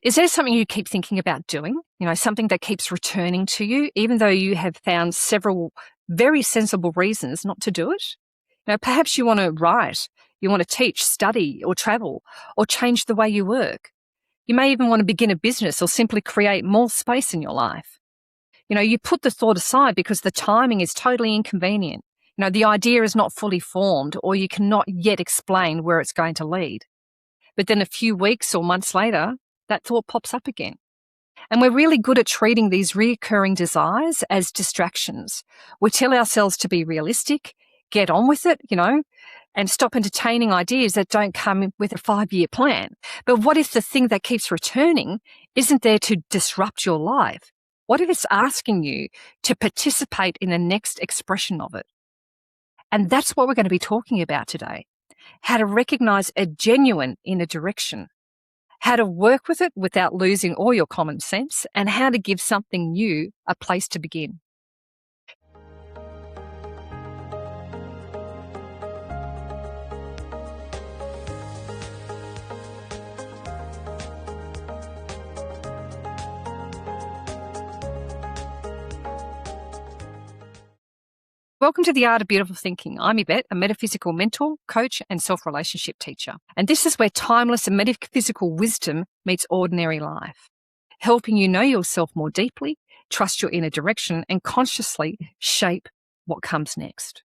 Is there something you keep thinking about doing? Something that keeps returning to you, even though you have found several very sensible reasons not to do it? Perhaps you want to write, you want to teach, study, or travel, or change the way you work. You may even want to begin a business or simply create more space in your life. You put the thought aside because the timing is totally inconvenient. The idea is not fully formed, or you cannot yet explain where it's going to lead. But then a few weeks or months later, that thought pops up again. And we're really good at treating these recurring desires as distractions. We tell ourselves to be realistic, get on with it, and stop entertaining ideas that don't come with a 5-year plan. But what if the thing that keeps returning isn't there to disrupt your life? What if it's asking you to participate in the next expression of it? And that's what we're going to be talking about today. How to recognize a genuine inner direction, how to work with it without losing all your common sense, and how to give something new a place to begin. Welcome to the Art of Beautiful Thinking. I'm Yvette, a metaphysical mentor, coach, and self-relationship teacher. And this is where timeless and metaphysical wisdom meets ordinary life, helping you know yourself more deeply, trust your inner direction, and consciously shape what comes next.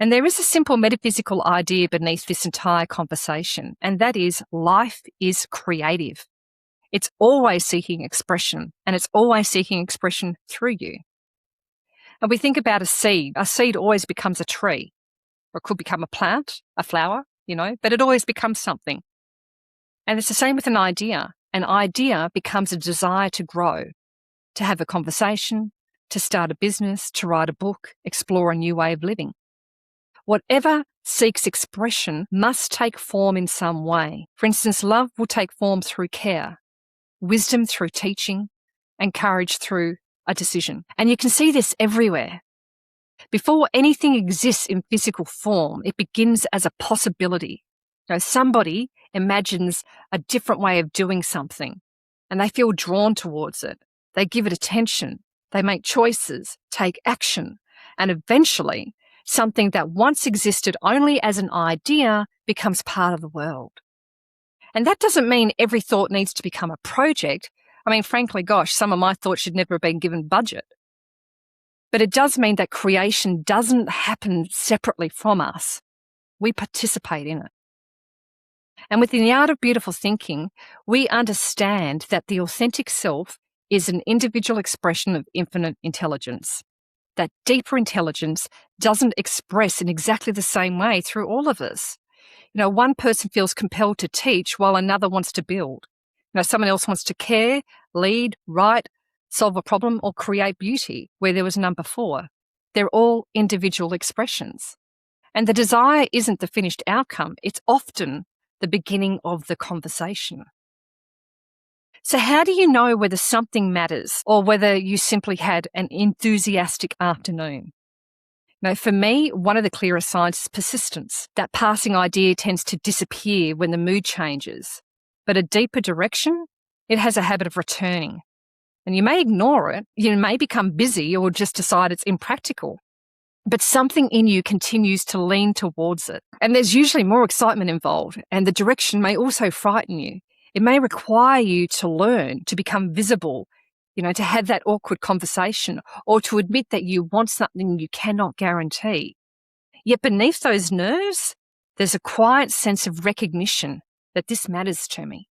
And there is a simple metaphysical idea beneath this entire conversation, and that is life is creative. It's always seeking expression, and it's always seeking expression through you. And we think about a seed. A seed always becomes a tree, or it could become a plant, a flower, but it always becomes something. And it's the same with an idea. An idea becomes a desire to grow, to have a conversation, to start a business, to write a book, explore a new way of living. Whatever seeks expression must take form in some way. For instance, love will take form through care, wisdom through teaching, and courage through a decision. And you can see this everywhere. Before anything exists in physical form, it begins as a possibility. Somebody imagines a different way of doing something, and they feel drawn towards it. They give it attention. They make choices, take action, and eventually something that once existed only as an idea becomes part of the world. And that doesn't mean every thought needs to become a project. Frankly, gosh, some of my thoughts should never have been given budget. But it does mean that creation doesn't happen separately from us. We participate in it. And within the art of beautiful thinking, we understand that the authentic self is an individual expression of infinite intelligence. That deeper intelligence doesn't express in exactly the same way through all of us. One person feels compelled to teach while another wants to build. Someone else wants to care, lead, write, solve a problem, or create beauty where there was none before. They're all individual expressions. And the desire isn't the finished outcome. It's often the beginning of the conversation. So how do you know whether something matters or whether you simply had an enthusiastic afternoon? For me, one of the clearest signs is persistence. That passing idea tends to disappear when the mood changes. But a deeper direction, it has a habit of returning. And you may ignore it, you may become busy or just decide it's impractical. But something in you continues to lean towards it. And there's usually more excitement involved, and the direction may also frighten you. It may require you to learn, to become visible, to have that awkward conversation, or to admit that you want something you cannot guarantee. Yet beneath those nerves, there's a quiet sense of recognition that this matters to me.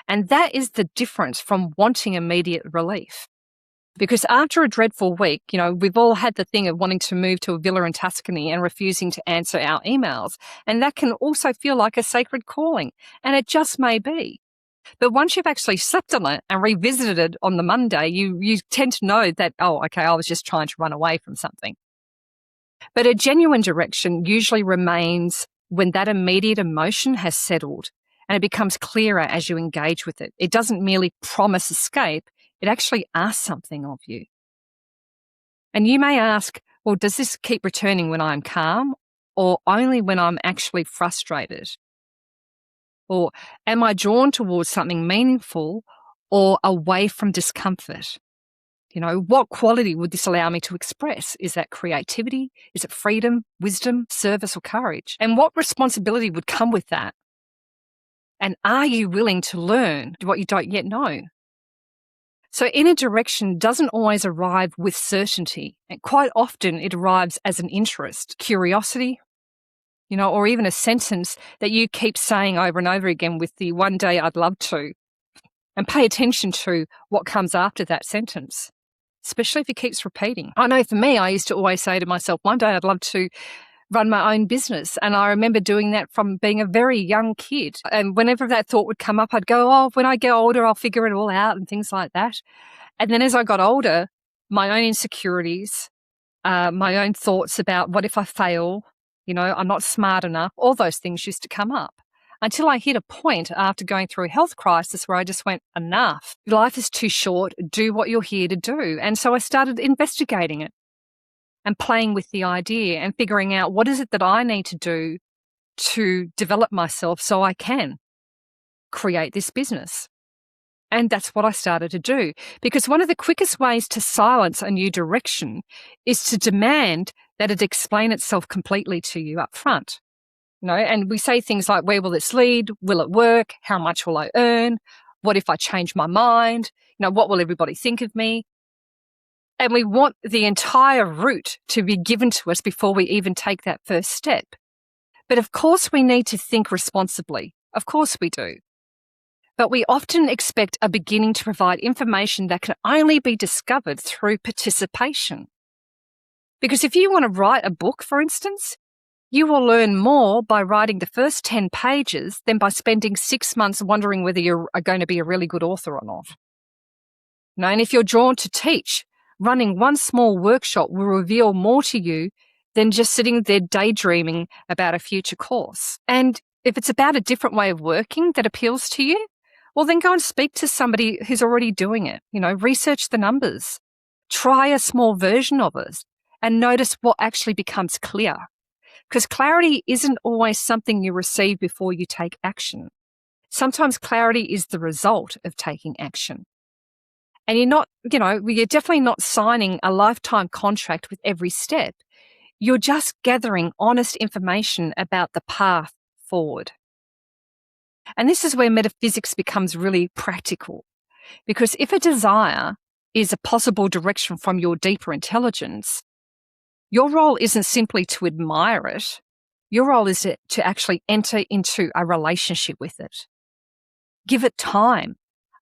And that is the difference from wanting immediate relief. Because after a dreadful week, we've all had the thing of wanting to move to a villa in Tuscany and refusing to answer our emails. And that can also feel like a sacred calling. And it just may be. But once you've actually slept on it and revisited it on the Monday, you tend to know that, oh, okay, I was just trying to run away from something. But a genuine direction usually remains when that immediate emotion has settled, and it becomes clearer as you engage with it. It doesn't merely promise escape, it actually asks something of you. And you may ask, well, does this keep returning when I'm calm or only when I'm actually frustrated? Or am I drawn towards something meaningful or away from discomfort? What quality would this allow me to express? Is that creativity? Is it freedom, wisdom, service, or courage? And what responsibility would come with that? And are you willing to learn what you don't yet know? So inner direction doesn't always arrive with certainty. And quite often it arrives as an interest, curiosity, or even a sentence that you keep saying over and over again with the one day I'd love to. And pay attention to what comes after that sentence, especially if it keeps repeating. I know for me, I used to always say to myself, one day I'd love to run my own business. And I remember doing that from being a very young kid. And whenever that thought would come up, I'd go, oh, when I get older, I'll figure it all out and things like that. And then as I got older, my own insecurities, my own thoughts about what if I fail, I'm not smart enough, all those things used to come up. Until I hit a point after going through a health crisis where I just went, enough. Life is too short. Do what you're here to do. And so I started investigating it and playing with the idea and figuring out what is it that I need to do to develop myself so I can create this business. And that's what I started to do, because one of the quickest ways to silence a new direction is to demand that it explain itself completely to you up front. And we say things like, where will this lead? Will it work? How much will I earn? What if I change my mind? What will everybody think of me? And we want the entire route to be given to us before we even take that first step. But of course we need to think responsibly. Of course we do. But we often expect a beginning to provide information that can only be discovered through participation. Because if you want to write a book, for instance, you will learn more by writing the first 10 pages than by spending 6 months wondering whether you are going to be a really good author or not. And if you're drawn to teach, running one small workshop will reveal more to you than just sitting there daydreaming about a future course. And if it's about a different way of working that appeals to you, well, then go and speak to somebody who's already doing it. Research the numbers, try a small version of it, and notice what actually becomes clear. Because clarity isn't always something you receive before you take action. Sometimes clarity is the result of taking action. And you're definitely not signing a lifetime contract with every step. You're just gathering honest information about the path forward. And this is where metaphysics becomes really practical. Because if a desire is a possible direction from your deeper intelligence, your role isn't simply to admire it. Your role is to actually enter into a relationship with it. Give it time.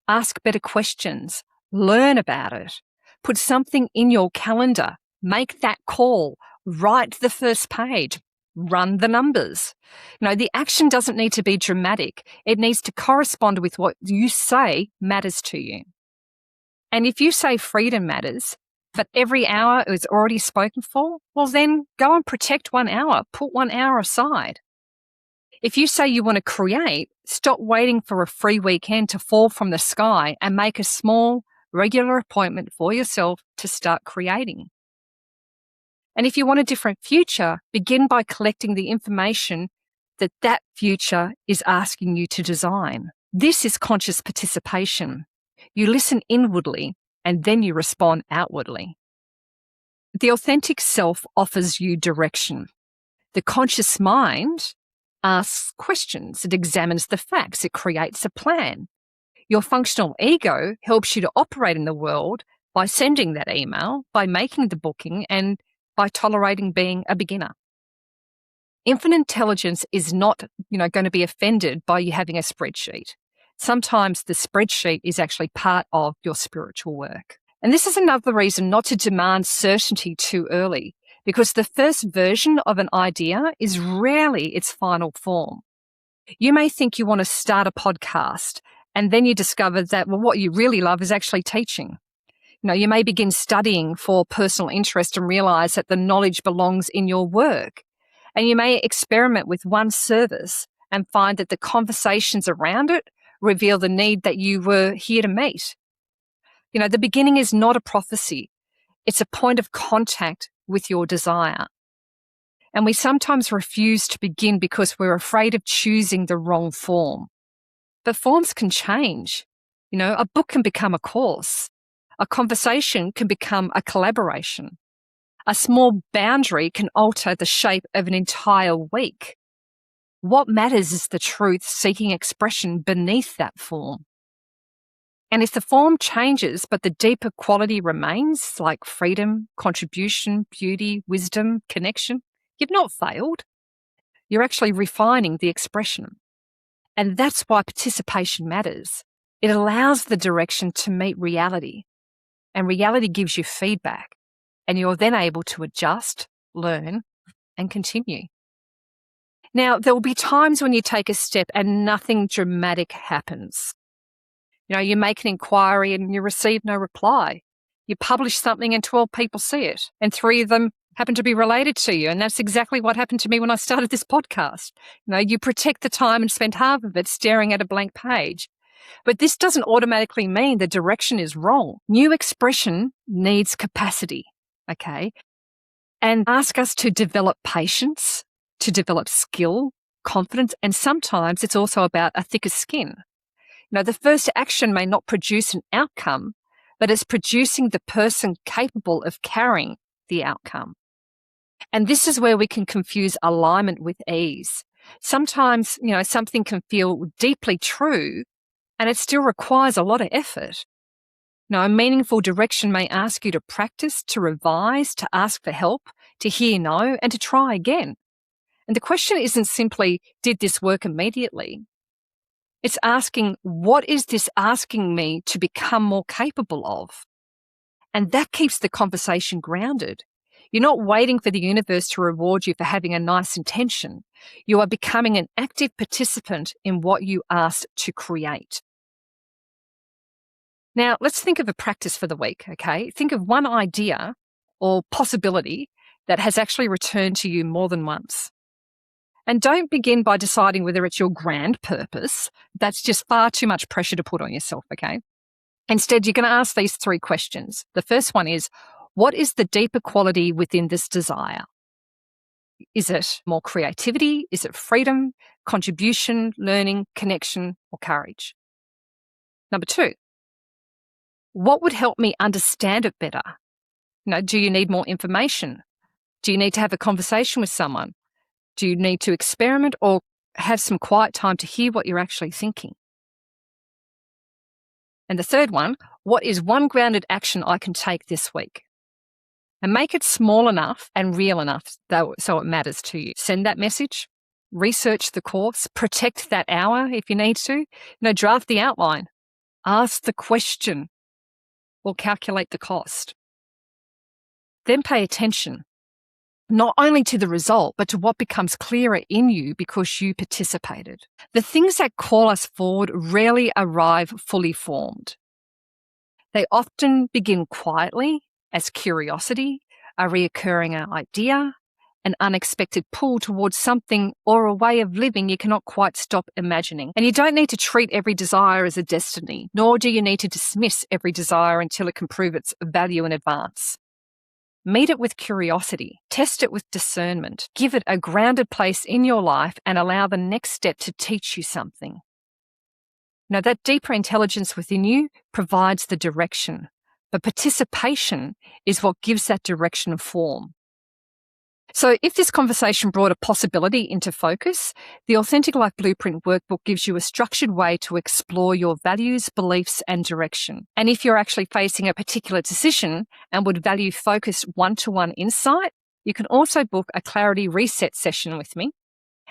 Ask better questions. Learn about it. Put something in your calendar. Make that call. Write the first page. Run the numbers. The action doesn't need to be dramatic. It needs to correspond with what you say matters to you. And if you say freedom matters, but every hour is already spoken for, well, then go and protect 1 hour. Put 1 hour aside. If you say you want to create, stop waiting for a free weekend to fall from the sky and make a small, regular appointment for yourself to start creating. And if you want a different future, begin by collecting the information that future is asking you to design. This is conscious participation. You listen inwardly and then you respond outwardly. The authentic self offers you direction. The conscious mind asks questions. It examines the facts. It creates a plan. Your functional ego helps you to operate in the world by sending that email, by making the booking, and by tolerating being a beginner. Infinite intelligence is not, going to be offended by you having a spreadsheet. Sometimes the spreadsheet is actually part of your spiritual work. And this is another reason not to demand certainty too early, because the first version of an idea is rarely its final form. You may think you want to start a podcast, and then you discover that, what you really love is actually teaching. You may begin studying for personal interest and realize that the knowledge belongs in your work. And you may experiment with one service and find that the conversations around it reveal the need that you were here to meet. The beginning is not a prophecy. It's a point of contact with your desire. And we sometimes refuse to begin because we're afraid of choosing the wrong form. But forms can change. A book can become a course. A conversation can become a collaboration. A small boundary can alter the shape of an entire week. What matters is the truth-seeking expression beneath that form. And if the form changes, but the deeper quality remains, like freedom, contribution, beauty, wisdom, connection, you've not failed. You're actually refining the expression. And that's why participation matters. It allows the direction to meet reality. And reality gives you feedback. And you're then able to adjust, learn, and continue. Now, there will be times when you take a step and nothing dramatic happens. You make an inquiry and you receive no reply. You publish something and 12 people see it, and 3 of them happen to be related to you. And that's exactly what happened to me when I started this podcast. You protect the time and spend half of it staring at a blank page. But this doesn't automatically mean the direction is wrong. New expression needs capacity, okay? And ask us to develop patience, to develop skill, confidence, and sometimes it's also about a thicker skin. The first action may not produce an outcome, but it's producing the person capable of carrying the outcome. And this is where we can confuse alignment with ease. Sometimes, something can feel deeply true and it still requires a lot of effort. A meaningful direction may ask you to practice, to revise, to ask for help, to hear no, and to try again. And the question isn't simply, did this work immediately? It's asking, what is this asking me to become more capable of? And that keeps the conversation grounded. You're not waiting for the universe to reward you for having a nice intention. You are becoming an active participant in what you asked to create. Now, let's think of a practice for the week, okay? Think of one idea or possibility that has actually returned to you more than once. And don't begin by deciding whether it's your grand purpose. That's just far too much pressure to put on yourself, okay? Instead, you're going to ask these 3 questions. The first one is, what is the deeper quality within this desire? Is it more creativity? Is it freedom, contribution, learning, connection, or courage? Number 2, what would help me understand it better? Do you need more information? Do you need to have a conversation with someone? Do you need to experiment or have some quiet time to hear what you're actually thinking? And the third one, what is one grounded action I can take this week? And make it small enough and real enough so it matters to you. Send that message, research the course, protect that hour if you need to. Draft the outline, ask the question, or calculate the cost. Then pay attention, not only to the result, but to what becomes clearer in you because you participated. The things that call us forward rarely arrive fully formed. They often begin quietly as curiosity, a reoccurring idea, an unexpected pull towards something or a way of living you cannot quite stop imagining. And you don't need to treat every desire as a destiny, nor do you need to dismiss every desire until it can prove its value in advance. Meet it with curiosity, test it with discernment, give it a grounded place in your life and allow the next step to teach you something. That deeper intelligence within you provides the direction, but participation is what gives that direction a form. So if this conversation brought a possibility into focus, the Authentic Life Blueprint workbook gives you a structured way to explore your values, beliefs, and direction. And if you're actually facing a particular decision and would value focused one-to-one insight, you can also book a clarity reset session with me.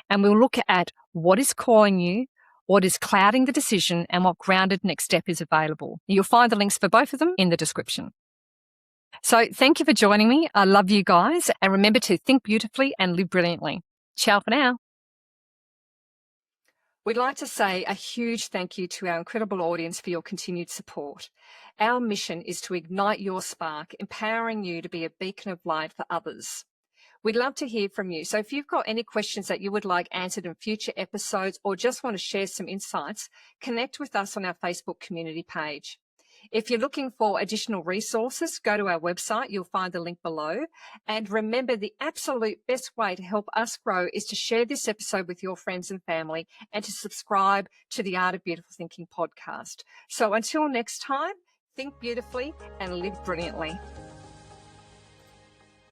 And we'll look at what is calling you, what is clouding the decision, and what grounded next step is available. You'll find the links for both of them in the description. So thank you for joining me. I love you guys. And remember to think beautifully and live brilliantly. Ciao for now. We'd like to say a huge thank you to our incredible audience for your continued support. Our mission is to ignite your spark, empowering you to be a beacon of light for others. We'd love to hear from you. So if you've got any questions that you would like answered in future episodes or just want to share some insights, connect with us on our Facebook community page. If you're looking for additional resources, go to our website. You'll find the link below. And remember, the absolute best way to help us grow is to share this episode with your friends and family and to subscribe to the Art of Beautiful Thinking podcast. So until next time, think beautifully and live brilliantly.